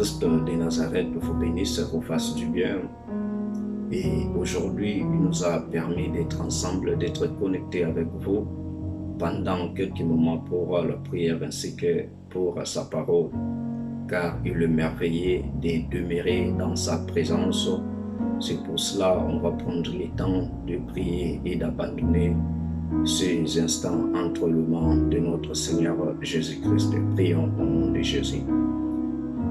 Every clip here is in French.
Jésus-Christ de Nazareth vous bénisse, vous fasse du bien. Et aujourd'hui, il nous a permis d'être ensemble, d'être connectés avec vous pendant quelques moments pour la prière ainsi que pour sa parole. Car il est merveilleux de demeurer dans sa présence. C'est pour cela qu'on va prendre le temps de prier et d'abandonner ces instants entre les mains de notre Seigneur Jésus-Christ. Prions au nom de Jésus.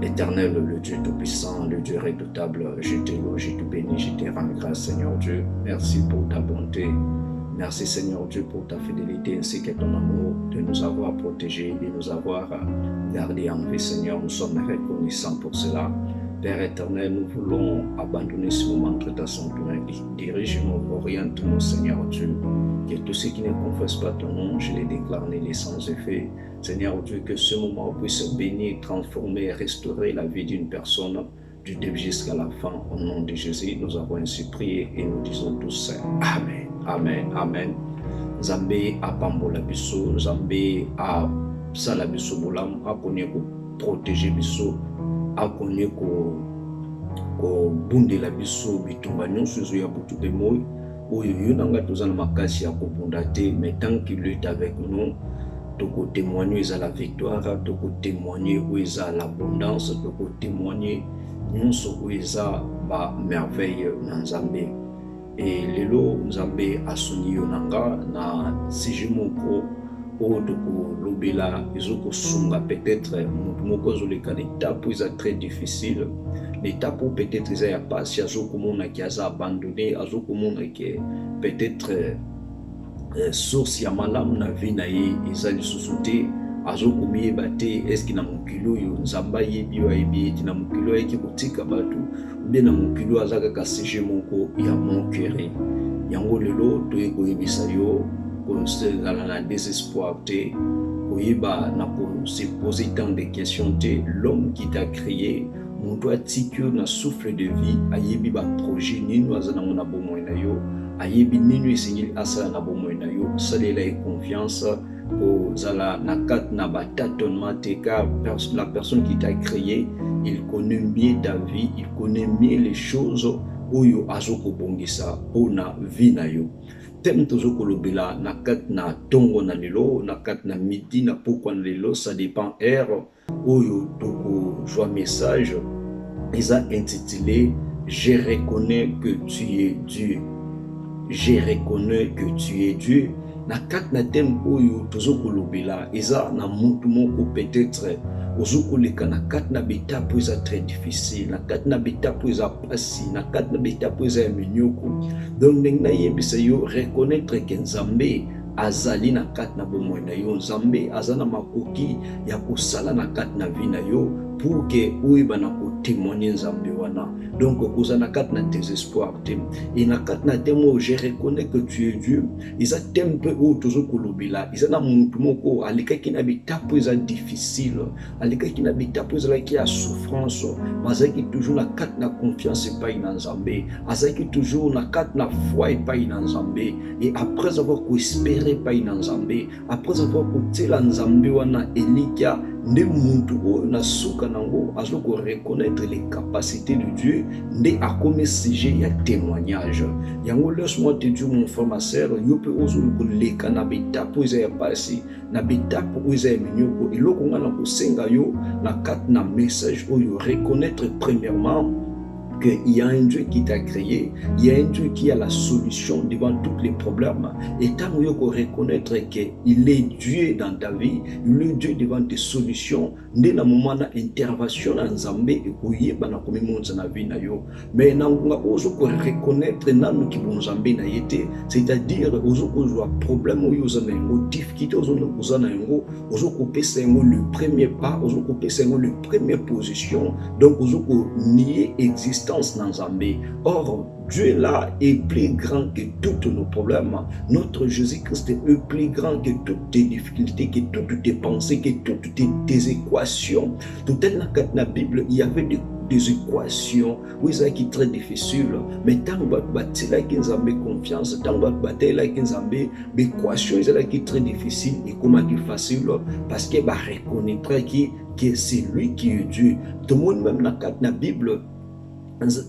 Éternel, le Dieu Tout-Puissant, le Dieu redoutable, je te loue, je te bénis, je te rends grâce, Seigneur Dieu. Merci pour ta bonté. Merci, Seigneur Dieu, pour ta fidélité ainsi que ton amour, de nous avoir protégés, de nous avoir gardés en vie, Seigneur. Nous sommes reconnaissants pour cela. Père éternel, nous voulons abandonner ce moment entre ta sainte main. Dirige-nous, oriente-nous, Seigneur Dieu. Que tous ceux qui ne confessent pas ton nom, je les déclare nés sans effet. Seigneur Dieu, que ce moment puisse bénir, transformer, restaurer la vie d'une personne du début jusqu'à la fin. Au nom de Jésus, nous avons ainsi prié et nous disons tous Amen. Amen. Amen. Nzambe apambola biso, Nzambe asala biso bolamu, akoni ko protéger biso, akoni ko bundela biso bitumba nyonso ezo ya butu pe moi. Oyo yo nanga tozana makasi ya kobunda te, mais tant qu'il est avec nous, toko témoigner eza la victoire, toko témoigner eza l'abondance, toko témoigner nyonso eza ba merveille na Nzambe. Et lelo Nzambe asuni yo nanga na sije moko o toko lobela ezoko sunga peut-être moko zoleka l'étape eza très difficile. L'étape où peut-être eza ya pasi azoko mona ki aza abandonné, azoko mona ki peut-être source ya malamu na vie na ye eza lisusu te, azoko miyeba te eske na mokili oyo Nzambe ayebi yo ayebi ete na mokili oyo ayeki kotika bato ube na mokili oyo aza kaka sujet moko ya monkere. Yango lelo toye koyebisa yo kozala na désespoir te, koyeba na se poser tant de questions te. L'homme qui t'a créé, moto atiki yo na souffle de vie, ayebi ba projet nini aza nango na bomoi na yo, ayebi nini esengeli asala na bomoi na yo. Salela ye confiance kozala na kati na batâtonnement te, car la personne qui t'a créé, il connaît mieux ta vie, il connaît mieux les choses oyo azokobongisa mpona vie na yo. Teme tozokolobela na kati na tongo na lelo, na kati na midi na pokwa na lelo, ça dépend heure oyo tokozwa message eza intitulé Je reconnais que tu es Dieu. Je reconnais que tu es Dieu. Na kati na teme oyo tozokolobela eza na mutu moko peut-être ozokoleka na kati na betape eza très difficile, na kati na betape eza pasi, na kati na betape eza ya minyoko. Donc ndenge nayebisa yo reconnaître que Nzambe azali na kati na bomoi na yo, Nzambe aza na makoki ya kosala na kati na vie na yo pour que oyeba na kotémoigner Nzambe wana. Donc koza na kati na désespoir te, et na kati na temo je reconnais que tu es Dieu, eza tempe o tozokolobela eza na mutu moko alikaki na bitapo eza difficile, alikaki na bitapo ezalaki ya souffrance, azalaki toujours na kati na confiance epai na Nzambe, azalaki toujours na kati na foi epai na Nzambe. Et après avoir koespérer epai na Nzambe, après avoir kotela Nzambe wana elikia nde muntu oyo na suka nango azoko reconnaître les capacités de Dieu, nde akome sujet ya témoignage. Yango laisse-moi te dire mon frère ma sœur, yo pe ozolo koleka na betapo eza ya pasi, na betapo eza ya minyoko, eloko nga na kosenga yo na kati na message oyo reconnaître premièrement qu'il y a un Dieu qui t'a créé, il y a un Dieu qui a la solution devant tous les problèmes. Et tant que tu reconnaître qu'il est Dieu dans ta vie, il est Dieu devant tes solutions, dès le moment d'intervention en Nzambe et qu'il y a na vie na yo. Mais na ozo ko reconnaître nanu ki bon Nzambe na yete, c'est-à-dire ozo ko joa problème oyo za na ngo, difficulté ozo na koza na ngo, ozo ko pesa ngo le premier pas, ozo ko pesa ngo le première position. Donc ozo ko nier existence dans Nzambe. Or Dieu là est plus grand que tous nos problèmes. Notre Jésus-Christ est plus grand que toutes tes difficultés, que toutes tes pensées, que toutes tes équations. Tout dans la Bible, il y avait des équations où ils qui très difficile mais tant que batila qui nous a confiance tant que batila qui nous a équation ils qui très difficile et comment qui facile parce que bah reconnaître que c'est lui qui est Dieu. Tout le monde même dans la Bible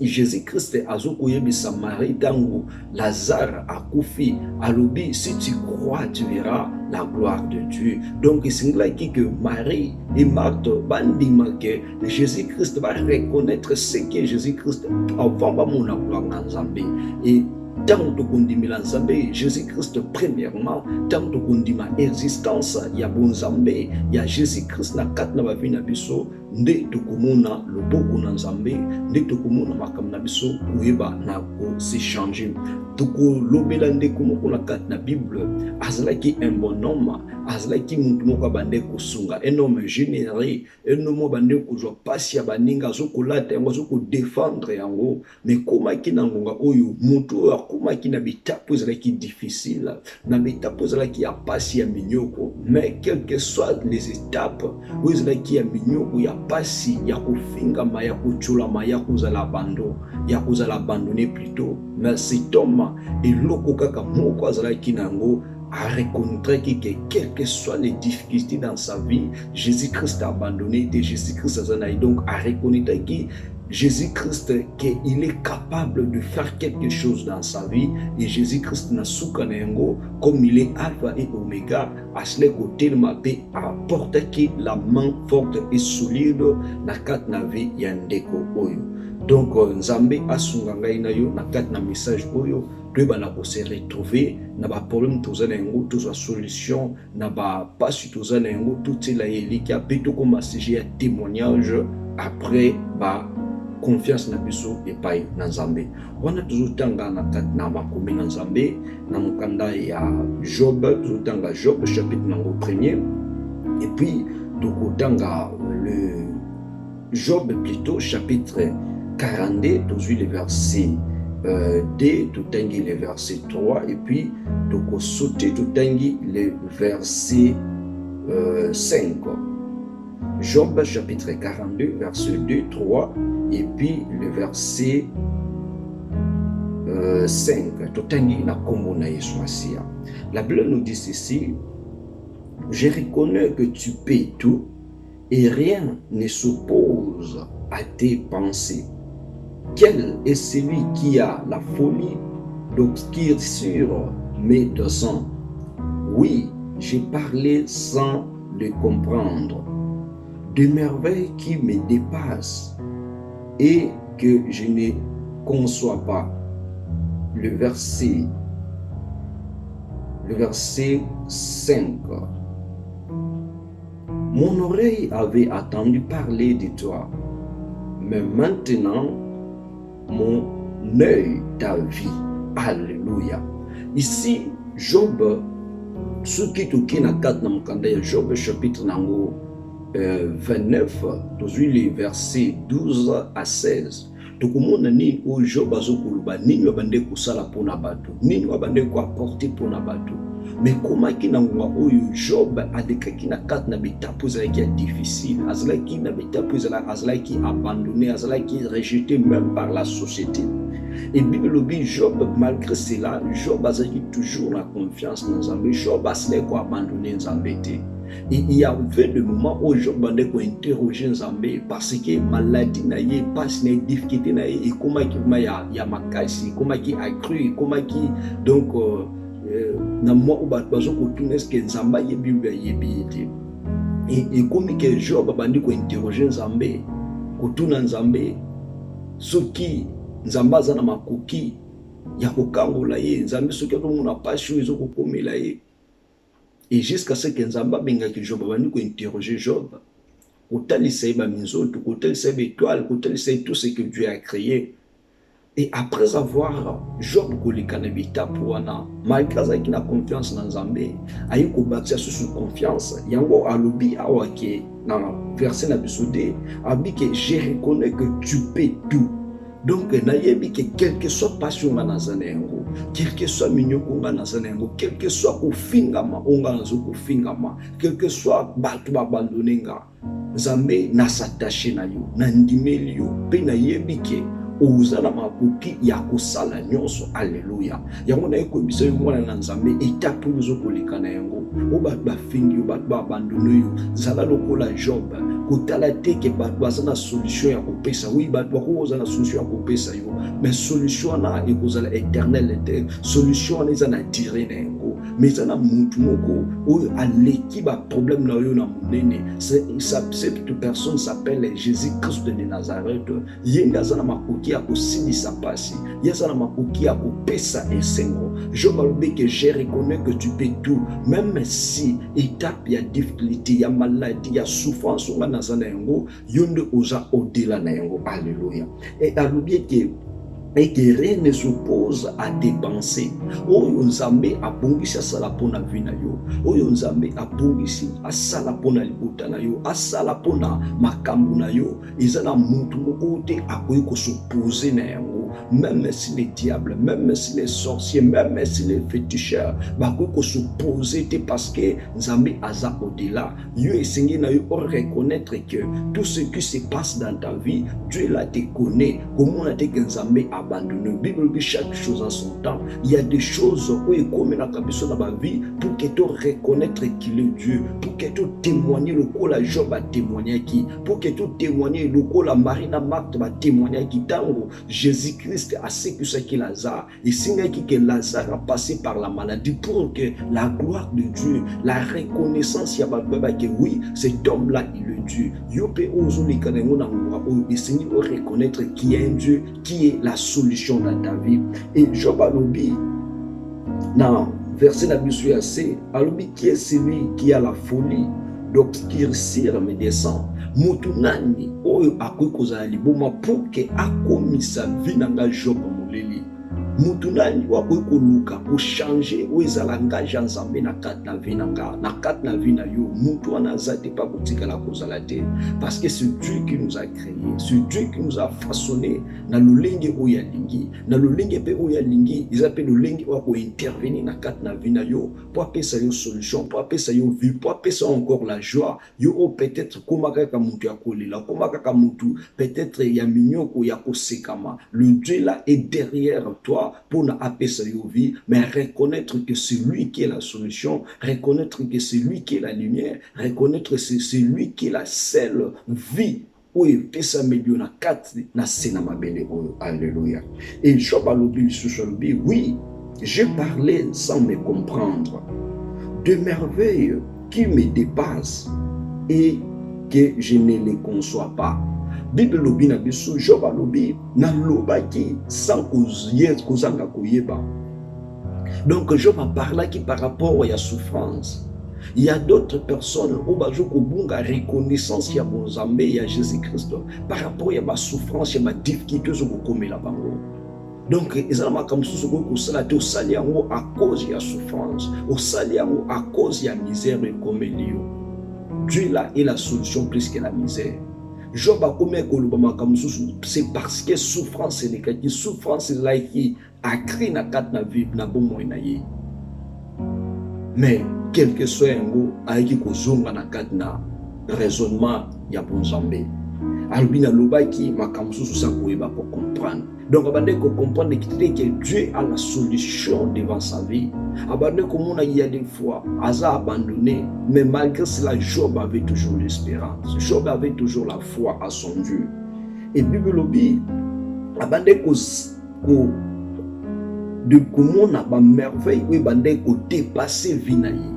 Jésus-Christ azokoyebisa Marie tango Lazare akufi alobi si tu crois tu verras la gloire de Dieu. Donc c'est là que Marie et Marthe bandima que Jésus-Christ va reconnaître ce que Jésus-Christ avant ba mon gloire dans Zambé et tant que kondimila Nzambe Jésus-Christ premièrement tant que kondima existence ya bon Nzambe ya Jésus-Christ na kat na ba vie na biso nde tokomona loboko na Nzambe nde tokomona makambo na biso kuyeba na ko se changer tokolobela nde komoko na kat na Bible azalaki un bon homme azalaki mutu moko bande kosunga un homme généreux un homme bande kozwa pasi ya baninga azokolata yango azokodefendre yango mais komaki na ngonga oyo mutu akomaki na bitapo ezalaki difficile na bitapo ezalaki ya pasi ya minyoko mais quelles que soient les étapes oyo ezalaki ya minyoko ya pasi ya kofingama ya kocholama ya kozala abandonné plutôt mais cet homme eloko kaka moko azalaki nango a reconnaître que quelles que soient les difficultés dans sa vie Jésus-Christ a abandonné et Jésus-Christ a donc a reconnaître que Jésus-Christ qu'il est capable de faire quelque chose dans sa vie et Jésus-Christ n'a soukanengo comme il est Alpha et Oméga à ce côté de ma paix apporte la main forte et solide na kat na vie yandeko oyo. Donc Nzambe asunganga inayo na kat na message oyo bana ko se retrouver na ba problème tozana yango tozwa solution na ba pasi tozana yango tout la eliki a beto comme sujet témoignage après ba confiance na biso epai na Nzambe wana tozotanga na kat na makomi na Nzambe na mukanda ya Job tozotanga Job chapitre nango premier et puis tokotanga le Job plutôt chapitre 42 tozui le verset 2 totangi le verset 3 et puis toko sauter totangi le verset 5. Job chapitre 42 verset 2 3 et puis le verset 5 totangi na kombo na Yesu Masia. La Bible nous dit ceci: je reconnais que tu peux tout et rien ne s'oppose à tes pensées. Quel est celui qui a la folie d'obscurer sur mes deux sangs? Oui, j'ai parlé sans le comprendre, de merveilles qui me dépassent et que je ne conçois pas. Le verset 5. Mon oreille avait entendu parler de toi, mais maintenant mon œil t'a vu. Alléluia. Ici, Job, ce qui toki na 4 na mukanda ya Job chapitre nango 29, tozui les versets 12 à 16. Tokomona nini o Job azokuluba nini wabande kusala pona bato nini wabande ko apporter pona bato mais komaki na ngonga oyo Job adekaki na 4 na bitapo ezalaki difficile azalaki na bitapo azalaki abandonné azalaki rejeté même par la société et Bible lobi Job malgré cela Job azalaki toujours la confiance dans Nzambe Job azalaki ko abandonné Nzambe te. Et il y avait des moments où Job a interrogé Nzambe parce que maladie n'a pas de difficulté et comment il y a makasi comment il a cru comment il donc na moi ou bazo ko tunes que Nzamba yebi et comme que Job a bandi ko interroger Nzambe ko tuna Nzambe soki Nzamba za na makoki ya kokangola ye Nzambe soki to mona passion ezo ko komela ye. Et jusqu'à ce que Nzamba benga que Job va nous interroger Job. Autant il sait ma minzoto, autant il sait l'étoile, autant il sait tout ce que Dieu a créé. Et après avoir Job kolekanabita pouana, malgré qu'il a confiance dans Nzambe, ayi ko bâtir sur confiance. Yango alobi awake na verset na bisode, abi que je reconnais que tu peux tout. Donc nayebi que quel que soit passion nga nazana yango, quel que soit minyoko nga nazana yango, quel que soit kofingama onga nazo kofingama, quel que soit bato babandone nga, Nzambe na s'attacher na yo, na ndimeli yo, pe nayebi ke ozala makoki ya kosala nyonso. Alleluya. Yango na ekoyebisa yo mwana na Nzambe etape oyo koleka na yango, o bato bafingi yo, bato babandone yo, zala lokola Job, kotala te ke bato baza na solution ya kopesa. Oui, bato bakoza na solution ya kopesa yo, mais solution wana ekozala éternel te, solution wana eza na durée na yango, mais eza na mutu moko oyo aleki ba problème na yo na monene. Cette personne s'appelle Jésus-Christ de Nazareth. Yenga aza na makoki ya kosilisa pasi, ye aza na makoki ya kopesa esengo. Je m'alobi que je reconnais que tu peux tout, même si étape ya difficulté, ya maladie, ya souffrance nga naza na yango, yonde oza au-delà na yango. Alléluia. Et alobi que rien ne s'oppose à tes pensées. Oyo Nzambe abongisi asala pona vie na yo, oyo Nzambe abongisi asala pona libota na yo, asala pona makambo na yo, eza na mutu moko te akoki kosopose na yango. Même si les diables, même si les sorciers, même si les féticheurs bakoki s'opposer te, parce que Nzambe aza au-delà. Yo esengi na yo reconnaître que tout ce qui se passe dans ta vie, Dieu là te connaît. Comment on a dit que Nzambe abandonné? Bible dit chaque chose en son temps. Il y a des choses où il comme dans ta vie pour que tu reconnaître qu'il est Dieu, pour que tu témoignes le coup la Job a témoigné qui, pour que tu témoignes le coup la Marina Marthe va témoigner qui. Tango Jésus-Christ a ce que c'est que Lazare, et c'est que Lazare a passé par la maladie pour que la gloire de Dieu, la reconnaissance, il y a que oui, cet homme-là, il est Dieu. Yope ozuli kanengo na ngwa o eseni o reconnaître qui est un Dieu, qui est la solution dans ta vie. Et Job alobi dans verset la bisu assez, alobi qui est celui qui a la folie d'obscurcir mes desseins. Mutu nani oyo akoki kozala liboma pour que akomisa vie nanga Job moleli. Mutu nani wakoki koluka kochange oyo ezala ngage ya Nzambe na kati na vie nanga, na kati na vie na yo. Mutu wana aza te pa kotikala kozala te, parce que c'est Dieu qui nous a créé, c'est Dieu qui nous a façonné na lolenge oyo alingi, na lolenge pe oyo alingi eza pe lolenge oyo intervenir na kati na vie na yo po apesa yo solution, po apesa yo vie, po apesa encore la joie. Yo o peut-être koma kaka mutu ya kolela, koma kaka mutu peut-être ya minyoko ya kosekama. Le Dieu là est derrière toi pour na apesa yo vie, mais reconnaître que c'est lui qui est la solution, reconnaître que c'est lui qui est la lumière, reconnaître que c'est lui qui est la seule vie. Oui, pesa medio na kati na sena mabele oyo. Alléluia. Et Job alobi sous oui, j'ai parlé sans me comprendre de merveilles qui me dépassent et que je ne les conçois pas. Bible lobi na biso Job alobi na lobaki sans kozanga koyeba. Donc Job a parlé qui par rapport à la souffrance. Il y a d'autres personnes où bajo kobunga reconnaissance ya Nzambe ya Jésus-Christ par rapport à ma souffrance, ya ma difficulté zo komela bango. Donc ezalama comme sous ko sala te osali yango à cause ya souffrance, osali yango à cause ya misère et komelio. Dieu là est la solution plus que la misère. Job a comme kolobama comme sous, c'est parce que souffrance est négative, souffrance est là qui a créé na kat na vie na bomo na ye. Mais quel que soit yango aiki kozonga na kat na raisonnement ya Nzambe. Albina lobaki makamsu sa koyeba pour comprendre. Donc abandé ko comprendre que Dieu a la solution devant sa vie. Abandé comme on a il y a des fois Asa abandonné, mais malgré cela Job avait toujours l'espérance. Job avait toujours la foi à son Dieu. Et Bible lobi abandé ko de comment na ba merveille oui bandé ko dépasser vie na yi.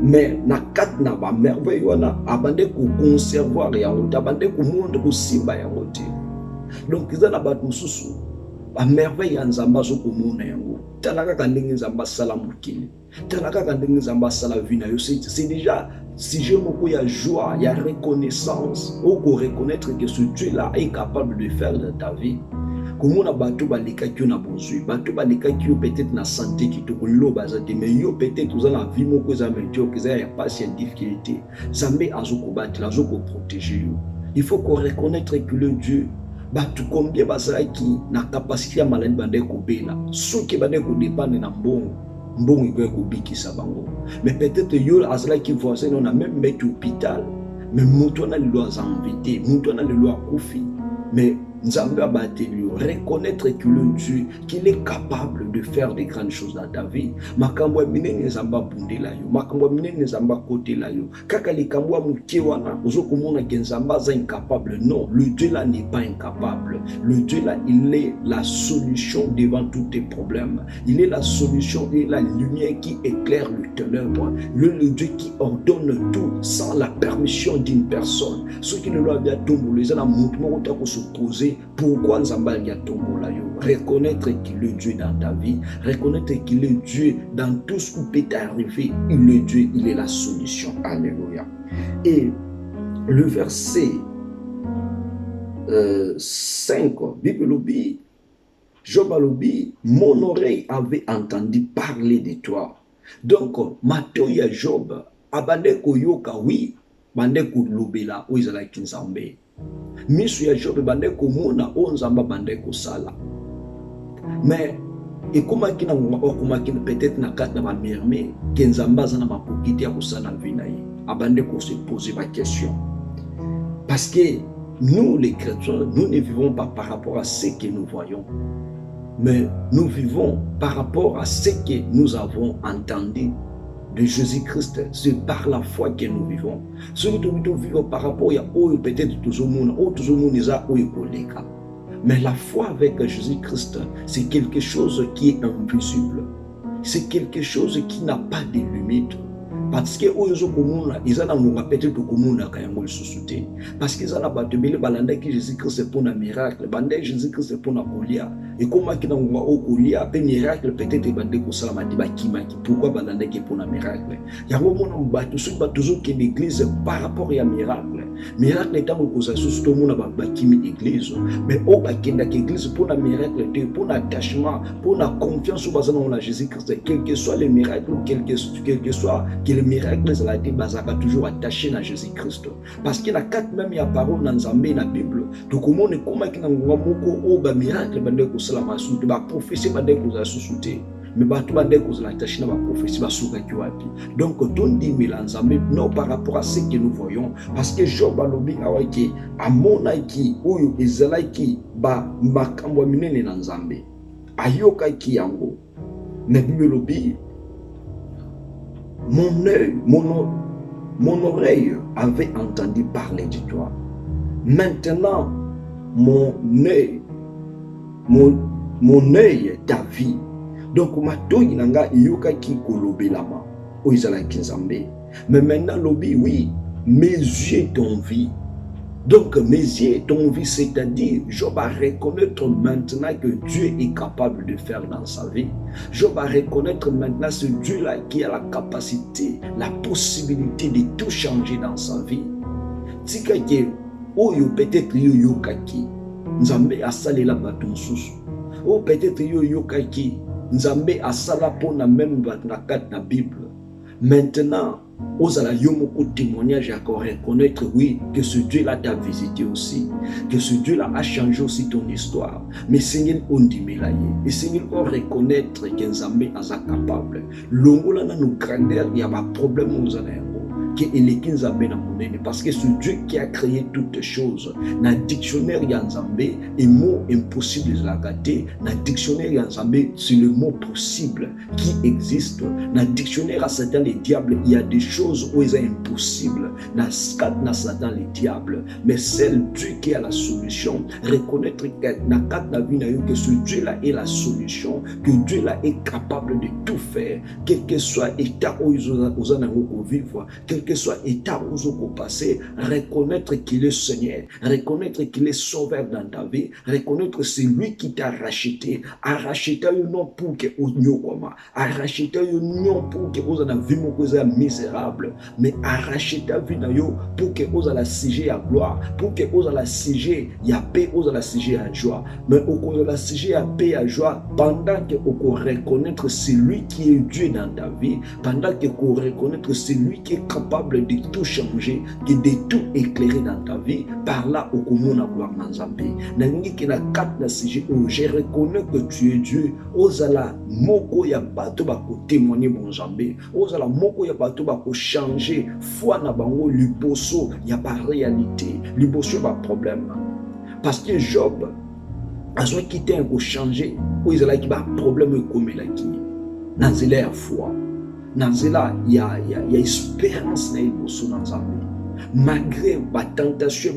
Mais na kat na ba merveille wana abandé ko conservoir ya ngota abandé ko monde ko simba ya ngoti. Donc ils na ba mususu ba merveille ya Nzamba zo ko mona yango. Talaka kandenge Nzamba sala mukili. Talaka kandenge Nzamba sala vie na yo, c'est déjà si je moko ya joie, ya reconnaissance, ou ko reconnaître que ce Dieu là est capable de faire dans ta vie. Comment on a battu balika qui na bonjour, battu balika qui peut-être na santé qui te lo bazate, mais yo peut-être vous la vie moko za médiocre, que ça y a pas si difficulté. Zambe azoko battre, azoko protéger. Il faut qu'on reconnaître que le Dieu bato combien bazalaki na capacité ya maladi bande kobela soki bande kodépendre na mbongo ikoki kobikisa bango. Mais peut-être yo azalaki voisin on a même meti hôpital, mais moto wana lelo aza invité, moto wana lelo akufi, mais Nzambe abateli yo reconnaître que le Dieu qu'il est capable de faire des grandes choses dans ta vie. Makambo ya minene Nzambe abundela yo, makambo ya minene Nzambe akotela yo, kaka likambo ya moke wana ozokomona ke Nzambe aza incapable. Non, le Dieu là n'est pas incapable. Le Dieu là, il est la solution devant tous tes problèmes. Il est la solution et la lumière qui éclaire le ténèbre. Le Dieu qui ordonne tout sans la permission d'une personne. Ceux qui ne l'ont pas tombé, les gens ont s'opposer. Pourquoi Nzambe a tombola yo? Reconnaître qu'il est Dieu dans ta vie, reconnaître qu'il est Dieu dans tout ce qui peut t'arriver. Il est Dieu, il est la solution. Alléluia. Et le verset 5, Bible lobi, Job alobi, mon oreille avait entendu parler de toi. Donc, matoya Job, abande koyoka oui, bande kolobela o ezalaki Nzambe. Misu ya Job bande komona o Nzamba bande kosala. Mais ekomaki na okomaki peut-être na kata ba merme ke Nzamba za na makokiti ya kosala vina ye. Abande ko se poser ma question. Parce que nous les chrétiens, nous ne vivons pas par rapport à ce que nous voyons, mais nous vivons par rapport à ce que nous avons entendu de Jésus-Christ. C'est par la foi que nous vivons. Ce que nous vivons par rapport à peut-être tout le monde, mais la foi avec Jésus-Christ, c'est quelque chose qui est invisible. C'est quelque chose qui n'a pas de limite. Parce que ils ont peut-être parce qu'ils ont battu Jésus-Christ pour un miracle, Jésus-Christ pour un colia. Et comment qu'ils ont colia, un miracle peut-être bandé pour ça, pourquoi bandé pour un miracle? Il y a un moment où toujours que l'église par rapport à un miracle. Miracle est un cause sous tout le monde a l'église, mais au bakenda l'église pour un miracle, pour un attachement, pour la confiance au Jésus-Christ, quel que soit le miracle ou quel que soit le miracle, ça a été toujours attaché à Jésus-Christ. Parce qu'il y a quatre même paroles dans Nzambe dans la Bible. Donc comment est comment qu'il y a un miracle bande ko sala masu ba prophétie bande ko za susute. Mais bato bande ko za attaché na ba prophétie ba suka ki wapi. Donc ton dit Nzambe non par rapport à ce que nous voyons, parce que Job alobi awaki amona ki oyo ezalaki ba makambo minene na Nzambe. Ayoka ki yango. Mais Bible lobi mon oreille avait entendu parler de toi. Maintenant, mon œil t'a vu. Donc, ma toyi nanga yoka ki kolobelama. O izala kinzambe. Mais maintenant, lobi, oui, mes yeux t'ont vu. Donc, mes yeux t'ont vu, c'est-à-dire, Job va reconnaître maintenant que Dieu est capable de faire dans sa vie. Job va reconnaître maintenant ce Dieu-là qui a la capacité, la possibilité de tout changer dans sa vie. Tika ke, oyo peut-être yo kaki, Nzambe asali la baton sous. Oh peut-être yo kaki, Nzambe asala pona même na kat na Bible. Maintenant, osala yo moko témoignage à reconnaître oui que ce Dieu-là t'a visité aussi, que ce Dieu-là a changé aussi ton histoire. Mais Seigneur on dit melaye et Seigneur on reconnaître que Nzambe asa capable. Longola na no grandeur il y a pas problème aux années. Parce que ce Dieu qui a créé toutes choses, dans le dictionnaire Nzambe, et mot impossible de la gâter, dans le dictionnaire Nzambe, c'est le mot possible qui existe. Dans le dictionnaire à Satan les diables, il y a des choses où il est impossible. Dans Satan les diables, mais c'est Dieu qui a la solution. Reconnaître que ce Dieu-là est la solution, que Dieu-là est capable de tout faire, quel que soit l'état où ils ont vivre, quel que soit l'état où ils ont passé, reconnaître qu'il est Seigneur, reconnaître qu'il est sauveur dans ta vie, reconnaître que c'est lui qui t'a racheté, arraché un nom pour que vous arraché un nom pour que vous en vie misérable, mais arraché ta vie pour que vous la siger à gloire, pour que vous la siger à paix, vous la siger à joie, mais au cours de la siger à paix à joie, pendant que vous reconnaître c'est lui qui est Dieu dans ta vie, pendant que vous reconnaître c'est lui qui est capable capable de tout changer, de tout éclairer dans ta vie. Par là, au commun à gloire dans Zambé. Je reconnais que tu es Dieu. Ozala moko ya bato bako témoigner mon Zambé. Ozala moko ya bato bako changer. Foi na bango liboso ya ba réalité. Liboso ba problème. Parce que Job a soit quitté un ko changer. Ozala ki ba problème comme la ki. Nanzela ya foi. Nanzela ya espérance na liboso na Zambé. Malgré la tentation,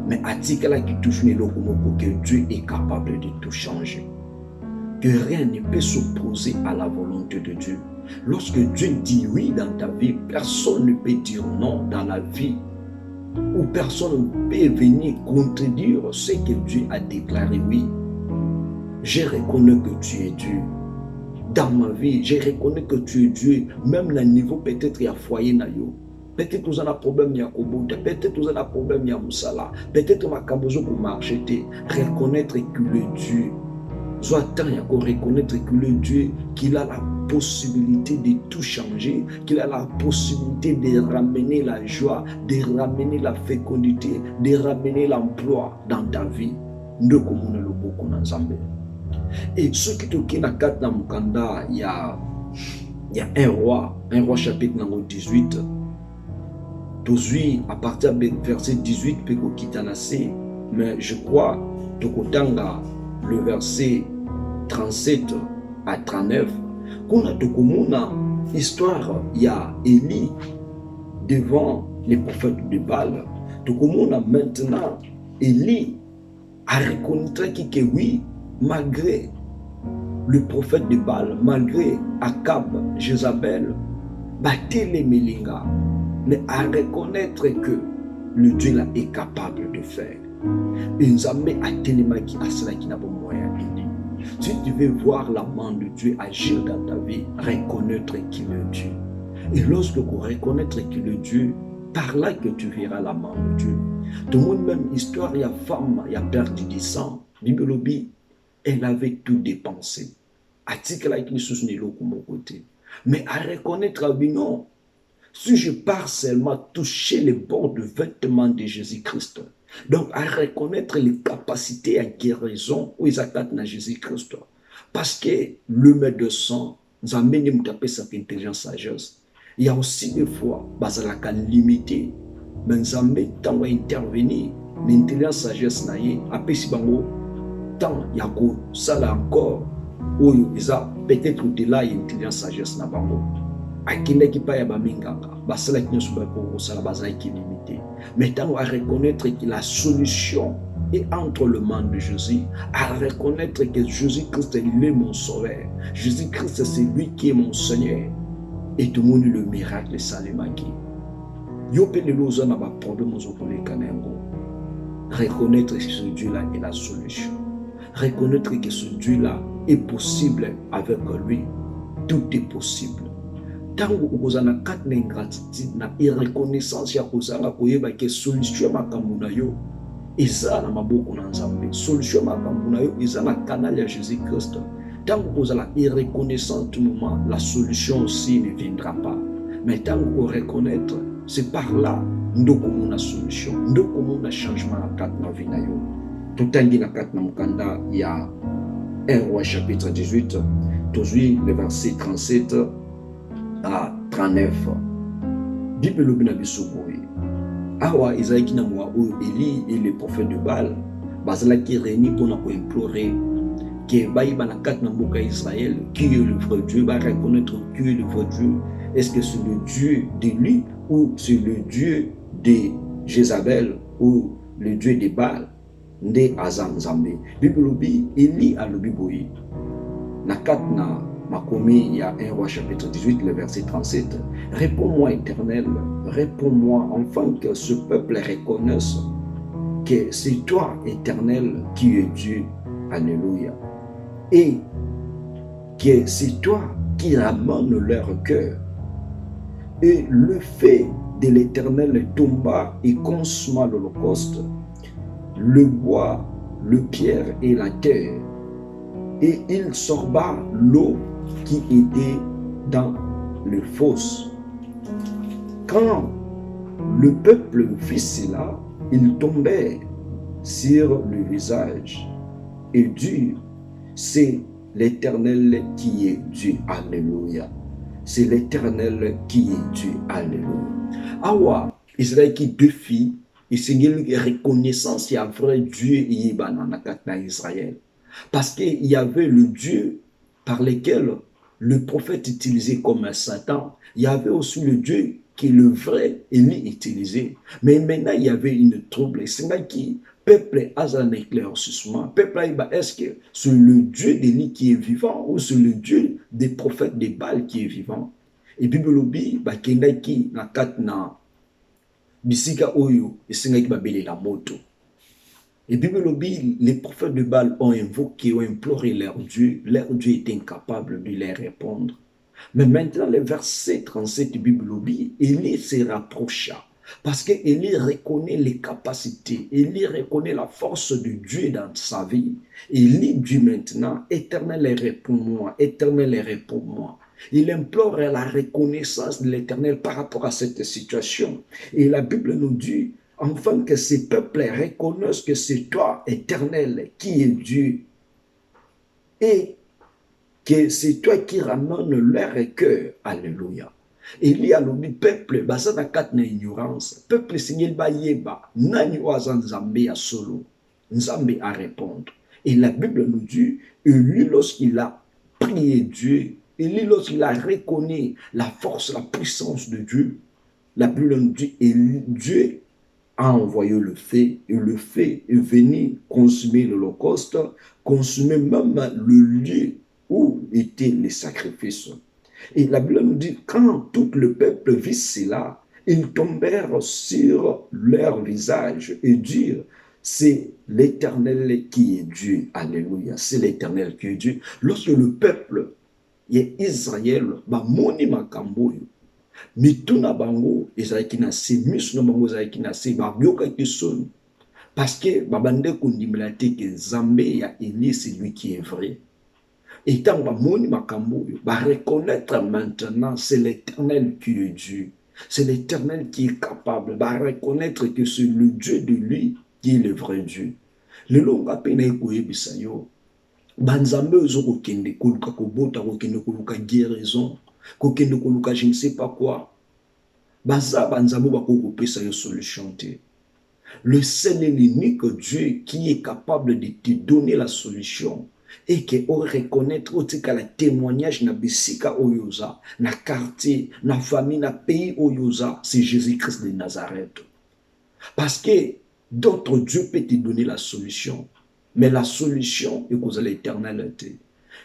mais Atikala qui touche les locaux, que Dieu est capable de tout changer. Que rien ne peut s'opposer à la volonté de Dieu. Lorsque Dieu dit oui dans ta vie, personne ne peut dire non dans la vie. Ou personne ne peut venir contredire ce que Dieu a déclaré oui. Je reconnais que tu es Dieu. Dans ma vie, je reconnais que tu es Dieu. Même le niveau peut-être il y a foyer na yo. Peut-être que vous avez un problème il y a Kobuta, peut-être que vous avez un problème il y a Moussala, peut-être que vous avez pour marcher. Reconnaître que le Dieu, reconnaître que le Dieu, qu'il a la possibilité de tout changer, qu'il a la possibilité de ramener la joie, de ramener la fécondité, de ramener l'emploi dans ta vie. Nous comme le beaucoup dans Zambie. Et ce qui te na kat na mukanda, il y a un roi chapitre 18. Aujourd'hui, à partir du verset 18, mais je crois que le verset 37 à 39, qu'on a une histoire, il y a Élie devant les prophètes de Baal. Maintenant, Élie a reconnu que oui, malgré le prophète de Baal, malgré Akab, Jézabel, battait les Mélinga, mais à reconnaître que le Dieu là est capable de faire. Une armée a tellement qui a cela qui n'a pas moyen de dire. Si tu veux voir la main de Dieu agir dans ta vie, reconnaître qu'il est Dieu. Et lorsque tu reconnais qu'il est Dieu, par là que tu verras la main de Dieu. Tout le monde, même histoire, il y a femme, il y a perdu du sang. Bibelobi, elle avait tout dépensé. Article là qui sous Nilo comme côté. Mais à reconnaître, non. Si je pars seulement toucher les bords de vêtements de Jésus-Christ, donc à reconnaître les capacités à guérison où ils attaquent dans Jésus-Christ. Parce que le maître de sang, nous amène à taper sa intelligence sagesse. Il y a aussi des fois, ça la limité, mais nous amène tant à intervenir, l'intelligence sagesse n'a pas, après si bango, tant il y a ça là encore, où il y a peut-être au-delà l'intelligence sagesse n'a pas. Akinde qui paye ba minganga basala qui nyoso ba ko sala bazai qui limité mais tant à reconnaître que la solution est entre le mains de Jésus, à reconnaître que Jésus-Christ est mon sauveur, Jésus-Christ c'est lui qui est mon Seigneur, et tout le monde le miracle salemaki yo pe le loza na ba problème aux opolé kanengo. Reconnaître que ce Dieu là est la solution, reconnaître que ce Dieu là est possible, avec lui tout est possible. Tant que vous avez une ingratitude, une reconnaissance, vous avez une solution à Kamunayo. Et ça, la solution à Kamunayo, et ça, la canal de Jésus-Christ. Tant que vous avez une reconnaissance, tout moment, la solution aussi ne viendra pas. Mais tant que vous reconnaître, c'est par là que nous avons une solution, nous avons un changement à la vie. Tout il y a 1 Roi chapitre 18, toujours le verset 37 à 39. Bible le binabisoboui. Awa Isaïe na moi où Élie et les prophètes de Baal, basala qui réunit pour nous implorer que Baïba na kat na mboka Israël, qui est le vrai Dieu, va reconnaître qui est le vrai Dieu. Est-ce que c'est le Dieu de lui ou c'est le Dieu de Jézabel ou le Dieu de Baal? Nde Azam Zambé. Bible bi Élie a le biboui. Na kat na Makomi, il y a 1 Roi chapitre 18, le verset 37. Réponds-moi, Éternel, réponds-moi, afin que ce peuple reconnaisse que c'est toi, Éternel, qui es Dieu. Alléluia. Et que c'est toi qui ramène leur cœur. Et le fait de l'Éternel tomba et consuma l'holocauste, le bois, le pierre et la terre. Et il sorba l'eau qui était dans le fosse. Quand le peuple vit cela, il tombait sur le visage et dit, c'est l'Éternel qui est Dieu. Alléluia. C'est l'Éternel qui est Dieu. Alléluia. Awa, Israël qui défie, et c'est une reconnaissance, il y a vrai Dieu et Israël. Parce qu'il y avait le Dieu par lequel le prophète utilisé comme un Satan. Il y avait aussi le Dieu qui est le vrai Élie utilisé. Mais maintenant, il y avait une trouble. C'est là qui peuple a un éclaircissement. Peuple est-ce que c'est le Dieu d'Élie qui est vivant ou c'est le Dieu des prophètes de Baal qui est vivant? Et Bible lobi bakenda ki na kat na bisika oyo esengaki babele la moto. Et Bible lobi les prophètes de Baal ont invoqué, ont imploré leur Dieu. Leur Dieu est incapable de leur répondre. Mais maintenant, le verset 37 du Bible lobi, Élie se rapprocha. Parce qu'Élie reconnaît les capacités, Élie reconnaît la force de Dieu dans sa vie. Élie dit maintenant, Éternel, réponds-moi, Éternel, réponds-moi. Il implore la reconnaissance de l'Éternel par rapport à cette situation. Et la Bible nous dit, enfin que ces peuples reconnaissent que c'est toi, Éternel, qui es Dieu. Et que c'est toi qui ramènes leur cœur. Alléluia. Il y a le peuple, basa na kat na ignorance. Peuple signal ba yeba, nani waza nzambe a solo, nzambe à répondre. Et la Bible nous dit, lui lorsqu'il a prié Dieu, et lui lorsqu'il a reconnu la force, la puissance de Dieu, la Bible nous dit, et Dieu a envoyé le feu, et le feu est venu consumer l'Holocauste, consumer même le lieu où étaient les sacrifices. Et la Bible nous dit, quand tout le peuple vit cela, ils tombèrent sur leur visage et dirent, c'est l'Éternel qui est Dieu. Alléluia, c'est l'Éternel qui est Dieu. Lorsque le peuple et Israël, moni makamboyo, mituna bango, Israël qui n'a si misno bango Israël qui n'a si babioka qui sonne, parce que babande kondimilate que Zambé ya Élie c'est lui qui est vrai. Et tant que makambo va reconnaître maintenant c'est l'Éternel qui est Dieu. C'est l'Éternel qui est capable va reconnaître que c'est le Dieu de lui qui est le vrai Dieu. Le long apena ekoyebisa yo banzambe ozoko kende koluka kobota kokende koluka guérison kokende koluka je ne sais pas quoi. Baza banzambe bakoko pesa yo solution te. Le seul et l'unique Dieu qui est capable de te donner la solution et que on reconnaître aussi que le témoignage na bisika oyoza, na quartier, na famille, na pays oyoza, c'est Jésus-Christ de Nazareth. Parce que d'autres dieux peuvent te donner la solution, mais la solution est cause de l'éternalité.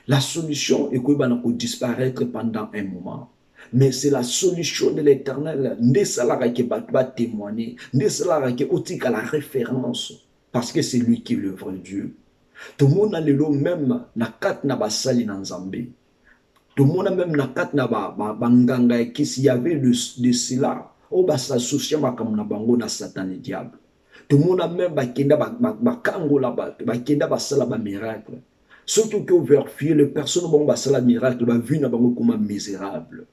La solution est que disparaître pendant un moment. Mais c'est la solution de l'éternel. Ne salara qui va témoigner, ne salara qui est la référence, parce que c'est lui qui est le vrai Dieu. Tout le monde a le même na kat na basali na Nzambe. Tout le monde a même na kat na banganga qui s'il y avait de cela, on va s'associer comme na bango na Satan et diable. Tout le monde a même bakenda bakango la bakenda basala ba miracle. Surtout que vérifier les personnes bon basala miracle ba vie na bango comme misérable.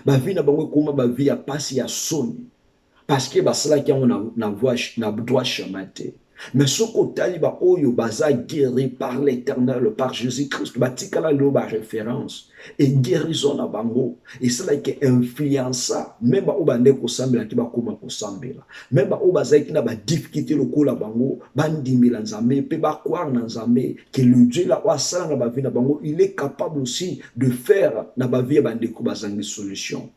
Ba vie na bango comme ba vie a passer à sonner. Parce que basala qui on na voix na droit chamate. Mais ce côté ba oyo baza guéri par l'Éternel, par Jésus-Christ, batikala lo ba référence et guérison na bango et cela qui influença même ba obande ko sambela ki ba koma ko sambela même ba obaza ki na ba difficulté lokola bango bandimila nzambe pe ba croire na nzambe que le Dieu la wasala na ba vie na bango il est capable aussi de faire na ba vie bande ko bazangi solution.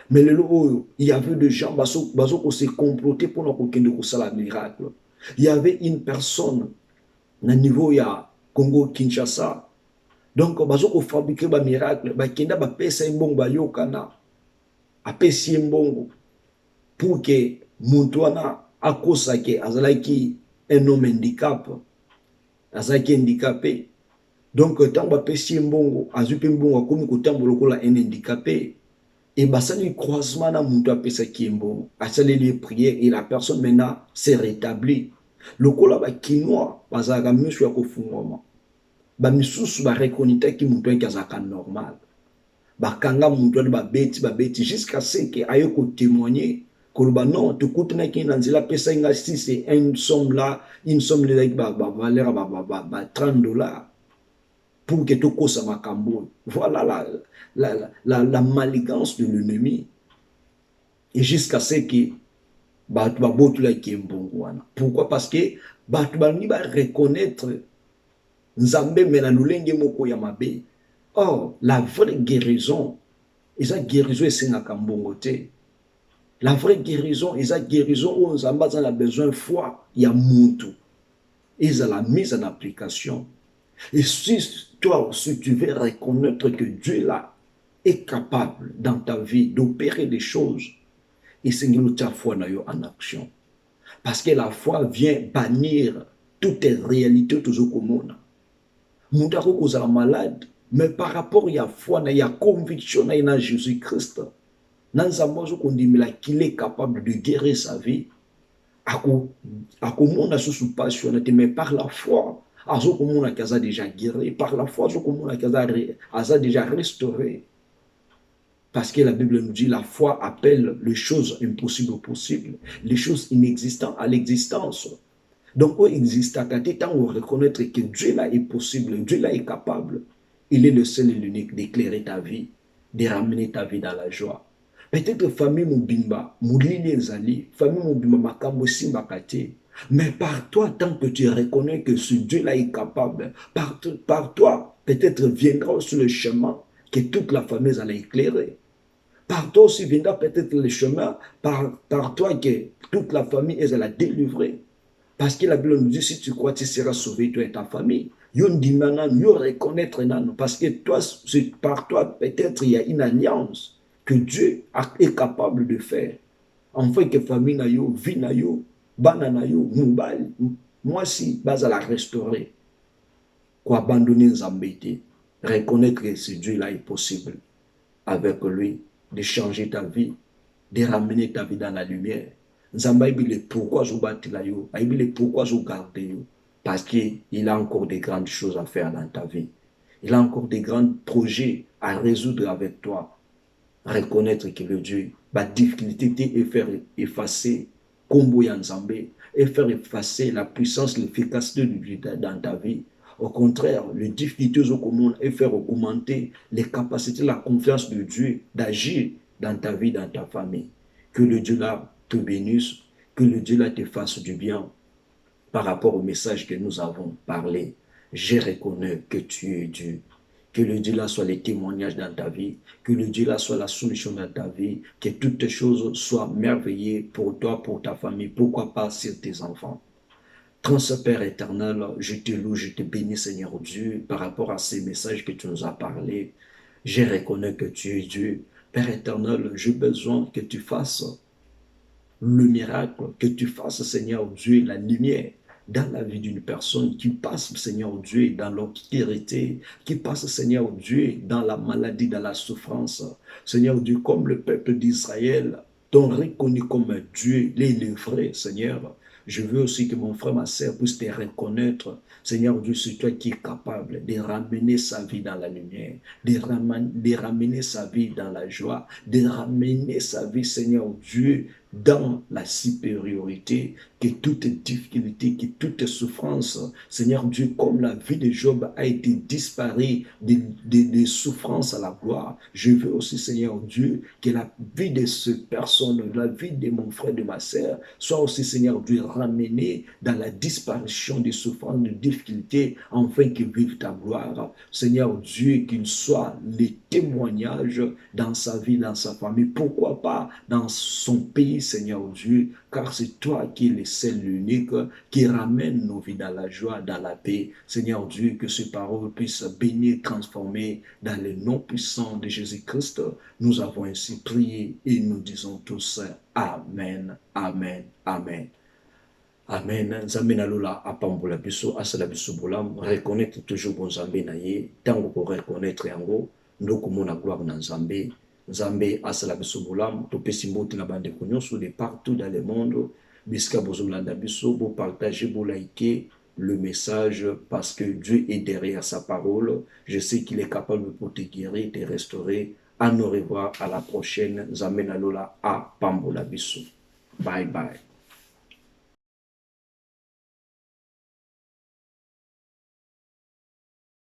Mais le oyo il y avait des gens baso ko se comploter pour na ko kende ko sala miracle. Il y avait une personne au niveau ya Congo Kinshasa. Donc bazo ko fabriquer ba miracle, ba kenda ba pesa mbongo ba yokana. Apesi mbongo pour que Montwana akosa ke azalaki un homme handicap. Azalaki handicapé. Donc tant ba pesi mbongo, azupi mbongo komi ko tambola kola un handicapé. Et basali croisement na muntu apesa kiembo asali les prières et la personne maintenant s'est rétablie. Le kola ba kinois bazaka misu ya kofungoma ba misusu ba reconnaître ki muntu nkazaka normal bakanga muntu wana babeti jusqu'à ce que aye témoigner koloba non tokutanaki na nzela apesaki nga si c'est une somme là une somme ezalaki bavaleur ba $30 pour que tokosa makambo. Voilà la malégance de l'ennemi. Et jusqu'à ce que bato babotolaki mbongo wana. Pourquoi? Parce que bato balingi ba reconnaître nzambe me na lolenge moko ya mabe. Or la vraie guérison eza guérison esengaka mbongo te. La vraie guérison eza guérison oyo nzambe aza na besoin foi ya muntu ezala mise en application. Et si toi aussi tu veux reconnaître que Dieu là est capable dans ta vie d'opérer des choses, et Seigneur ta foi en action. Parce que la foi vient bannir toutes les réalités de ce monde. Nous sommes malade, mais par rapport à la foi, il y a conviction en Jésus-Christ. Nous avons qu'il est capable de guérir sa vie. Mais par la foi, a déjà guéri. Par la foi, a déjà restauré. Parce que la Bible nous dit la foi appelle les choses impossibles au possible, les choses inexistantes à l'existence. Donc, on existe à tant on reconnaître que Dieu là est possible, Dieu là est capable. Il est le seul et l'unique d'éclairer ta vie, de ramener ta vie dans la joie. Peut-être famille Moubimba, Moulini Zali, famille Moubimba Makambo Simbakate. Mais par toi, tant que tu reconnais que ce Dieu-là est capable, par toi, peut-être viendra sur le chemin que toute la famille allait éclairer. Par toi aussi viendra peut-être le chemin, par toi que toute la famille est à la délivrer. Parce que la Bible nous dit, si tu crois, tu seras sauvé, toi et ta famille. Yon dit maintenant, yon reconnaître nan, parce que toi, par toi, peut-être il y a une alliance que Dieu est capable de faire. Enfin que famille na yo, vie na yo, bana na yo, moubal, moi si, bas à la restaurer. Quoi abandonner Nzambé, reconnaître que ce Dieu-là est possible avec lui, de changer ta vie, de ramener ta vie dans la lumière. Nzamba ibile pourquoi je bâtis la yo, ibile pourquoi je garde yo, parce qu'il a encore des grandes choses à faire dans ta vie. Il a encore des grands projets à résoudre avec toi. Reconnaître que le Dieu, la difficulté est faire effacer Kombo ya Nzambé, et faire effacer la puissance, l'efficacité de Dieu dans ta vie. Au contraire, le difficulté au commun est faire augmenter les capacités, la confiance de Dieu d'agir dans ta vie, dans ta famille. Que le Dieu là te bénisse, que le Dieu là te fasse du bien par rapport au message que nous avons parlé. Je reconnais que tu es Dieu. Que le Dieu là soit les témoignages dans ta vie, que le Dieu là soit la solution dans ta vie, que toutes les choses soient merveilleuses pour toi, pour ta famille, pourquoi pas sur tes enfants. Père éternel, je te loue, je te bénis Seigneur Dieu par rapport à ces messages que tu nous as parlé. Je reconnais que tu es Dieu. Père éternel, j'ai besoin que tu fasses le miracle, que tu fasses Seigneur Dieu la lumière dans la vie d'une personne qui passe Seigneur Dieu dans l'obscurité, qui passe Seigneur Dieu dans la maladie, dans la souffrance. Seigneur Dieu, comme le peuple d'Israël t'ont reconnu comme Dieu, les vrai Seigneur. Je veux aussi que mon frère, ma sœur puisse te reconnaître. Seigneur Dieu, c'est toi qui es capable de ramener sa vie dans la lumière, de ramener sa vie dans la joie, de ramener sa vie, Seigneur Dieu, dans la supériorité, que toute difficulté, que toute souffrance, Seigneur Dieu, comme la vie de Job a été disparue des souffrances à la gloire, je veux aussi, Seigneur Dieu, que la vie de cette personne, la vie de mon frère, de ma sœur, soit aussi, Seigneur Dieu, ramenée dans la disparition des souffrances, des difficultés, afin qu'ils vivent ta gloire. Seigneur Dieu, qu'il soit les témoignages dans sa vie, dans sa famille, pourquoi pas dans son pays, Seigneur Dieu, car c'est toi qui es le seul, l'unique, qui ramène nos vies dans la joie, dans la paix. Seigneur Dieu, que ces paroles puissent bénir, transformer dans le nom puissant de Jésus-Christ. Nous avons ainsi prié et nous disons tous Amen, Amen, Amen. Amen. Nzambe na lola apambola biso asala biso bolam reconnaître toujours bon Nzambe na ye tango ko reconnaître yango ndoko mona gloire na Nzambe. Nzambe asala biso bolam to pesi mbote na bande konyoso de partout dans le monde biska bozolanda biso bo partager bo liker le message parce que Dieu est derrière sa parole. Je sais qu'il est capable de te guérir, de te restaurer À nous revoir à la prochaine. Zamena Lola à Pambola Bissou. Bye bye.